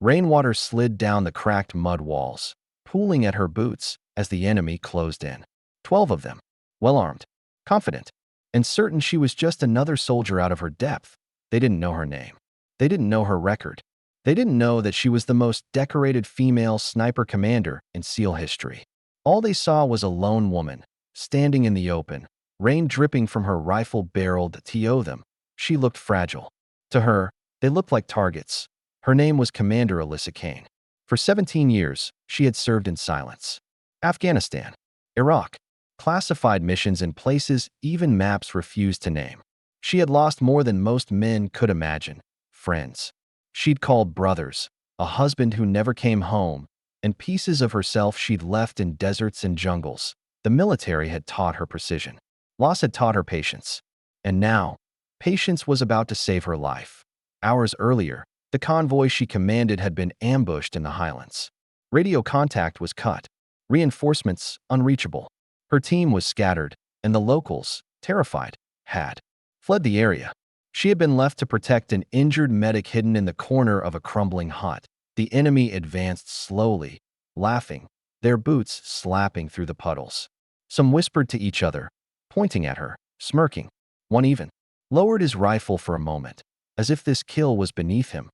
Rainwater slid down the cracked mud walls, pooling at her boots as the enemy closed in. 12 of them, well-armed, confident, and certain she was just another soldier out of her depth. They didn't know her name. They didn't know her record. They didn't know that she was the most decorated female sniper commander in SEAL history. All they saw was a lone woman, standing in the open, rain dripping from her rifle barrel to them. She looked fragile. To her, they looked like targets. Her name was Commander Alyssa Kane. For 17 years, she had served in silence. Afghanistan, Iraq, classified missions in places even maps refused to name. She had lost more than most men could imagine. Friends she'd called brothers, a husband who never came home, and pieces of herself she'd left in deserts and jungles. The military had taught her precision. Loss had taught her patience. And now, patience was about to save her life. Hours earlier, the convoy she commanded had been ambushed in the highlands. Radio contact was cut, reinforcements unreachable. Her team was scattered, and the locals, terrified, had fled the area. She had been left to protect an injured medic hidden in the corner of a crumbling hut. The enemy advanced slowly, laughing, their boots slapping through the puddles. Some whispered to each other, pointing at her, smirking. One even lowered his rifle for a moment, as if this kill was beneath him.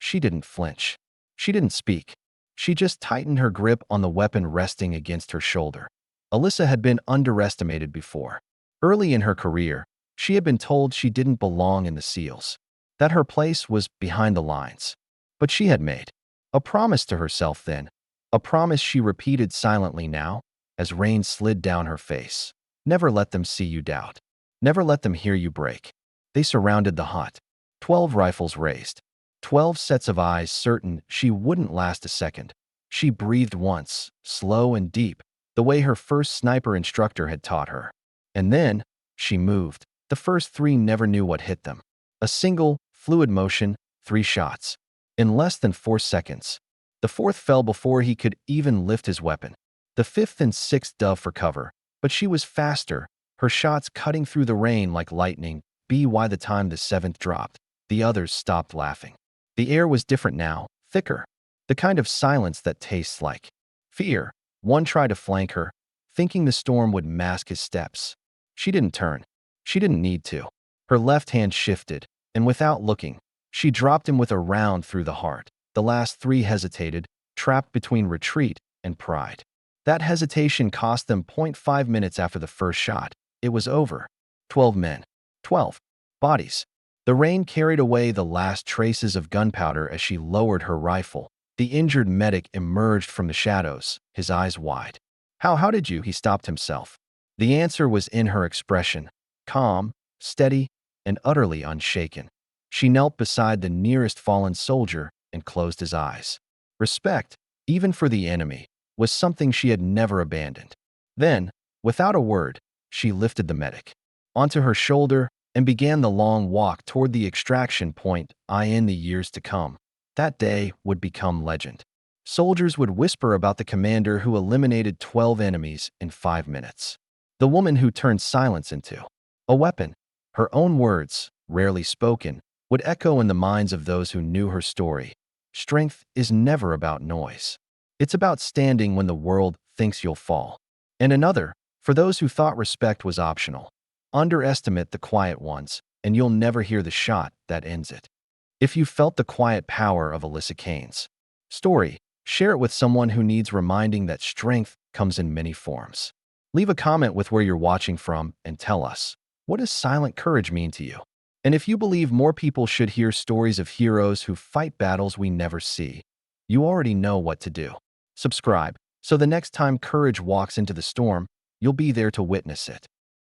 She didn't flinch. She didn't speak. She just tightened her grip on the weapon resting against her shoulder. Alyssa had been underestimated before. Early in her career, she had been told she didn't belong in the SEALs, that her place was behind the lines. But she had made a promise to herself then, a promise she repeated silently now, as rain slid down her face. Never let them see you doubt. Never let them hear you break. They surrounded the hut, 12 rifles raised, 12 sets of eyes certain she wouldn't last a second. She breathed once, slow and deep, the way her first sniper instructor had taught her. And then, she moved. The first 3 never knew what hit them. A single, fluid motion, 3 shots. In less than 4 seconds. The 4th fell before he could even lift his weapon. The 5th and 6th dove for cover, but she was faster, her shots cutting through the rain like lightning. By the time the 7th dropped, the others stopped laughing. The air was different now, thicker. The kind of silence that tastes like fear. One tried to flank her, thinking the storm would mask his steps. She didn't turn. She didn't need to. Her left hand shifted, and without looking, she dropped him with a round through the heart. The last 3 hesitated, trapped between retreat and pride. That hesitation cost them 0.5 minutes after the first shot. It was over. 12 men. 12 bodies. The rain carried away the last traces of gunpowder as she lowered her rifle. The injured medic emerged from the shadows, his eyes wide. How did you? He stopped himself. The answer was in her expression. Calm, steady, and utterly unshaken. She knelt beside the nearest fallen soldier and closed his eyes. Respect, even for the enemy, was something she had never abandoned. Then, without a word, she lifted the medic onto her shoulder and began the long walk toward the extraction point. In the years to come, that day would become legend. Soldiers would whisper about the commander who eliminated 12 enemies in 5 minutes. The woman who turned silence into a weapon. Her own words, rarely spoken, would echo in the minds of those who knew her story. Strength is never about noise. It's about standing when the world thinks you'll fall. And another, for those who thought respect was optional. Underestimate the quiet ones, and you'll never hear the shot that ends it. If you felt the quiet power of Alyssa Kane's story, share it with someone who needs reminding that strength comes in many forms. Leave a comment with where you're watching from and tell us, what does silent courage mean to you? And if you believe more people should hear stories of heroes who fight battles we never see, you already know what to do. Subscribe, so the next time courage walks into the storm, you'll be there to witness it.